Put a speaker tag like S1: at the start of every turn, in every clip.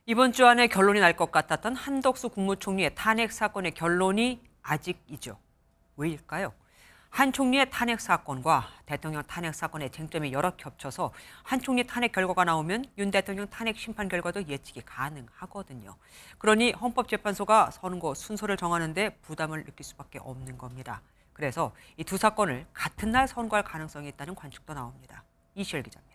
S1: 이번 주 안에 결론이 날 것 같았던 한덕수 국무총리의 탄핵 사건의 결론이 아직이죠. 왜일까요? 한 총리의 탄핵 사건과 대통령 탄핵 사건의 쟁점이 여러 겹쳐서 한 총리 탄핵 결과가 나오면 윤 대통령 탄핵 심판 결과도 예측이 가능하거든요. 그러니 헌법재판소가 선고 순서를 정하는 데 부담을 느낄 수밖에 없는 겁니다. 그래서 이 두 사건을 같은 날 선고할 가능성이 있다는 관측도 나옵니다. 이시열 기자입니다.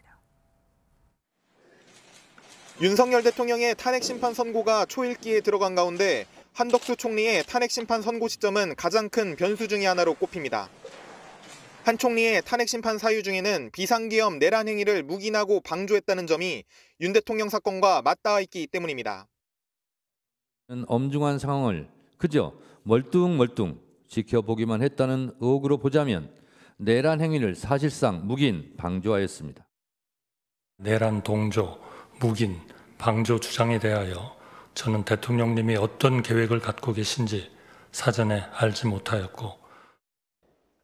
S2: 윤석열 대통령의 탄핵 심판 선고가 초읽기에 들어간 가운데 한덕수 총리의 탄핵 심판 선고 시점은 가장 큰 변수 중의 하나로 꼽힙니다. 한 총리의 탄핵 심판 사유 중에는 비상계엄 내란 행위를 묵인하고 방조했다는 점이 윤 대통령 사건과 맞닿아 있기 때문입니다.
S3: 엄중한 상황을 그저 멀뚱멀뚱 지켜보기만 했다는 의혹으로 보자면 내란 행위를 사실상 묵인, 방조하였습니다.
S4: 내란 동조, 묵인, 방조 주장에 대하여 저는 대통령님이 어떤 계획을 갖고 계신지 사전에 알지 못하였고,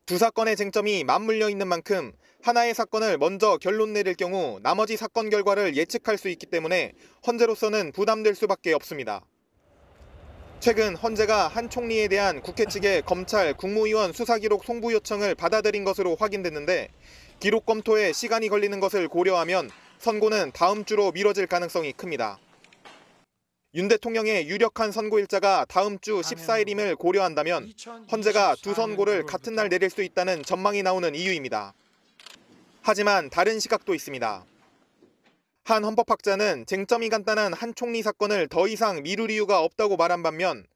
S2: 두 사건의 쟁점이 맞물려 있는 만큼 하나의 사건을 먼저 결론 내릴 경우 나머지 사건 결과를 예측할 수 있기 때문에 헌재로서는 부담될 수밖에 없습니다. 최근 헌재가 한 총리에 대한 국회 측의 검찰, 국무위원 수사기록 송부 요청을 받아들인 것으로 확인됐는데 기록 검토에 시간이 걸리는 것을 고려하면 선고는 다음 주로 미뤄질 가능성이 큽니다. 윤 대통령의 유력한 선고 일자가 다음 주 14일임을 고려한다면 헌재가 두 선고를 같은 날 내릴 수 있다는 전망이 나오는 이유입니다. 하지만 다른 시각도 있습니다. 한 헌법학자는 쟁점이 간단한 한 총리 사건을 더 이상 미룰 이유가 없다고 말한 반면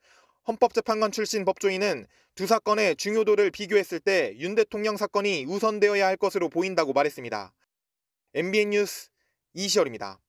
S2: 헌법재판관 출신 법조인은 두 사건의 중요도를 비교했을 때 윤 대통령 사건이 우선되어야 할 것으로 보인다고 말했습니다. MBN 뉴스 이시열입니다.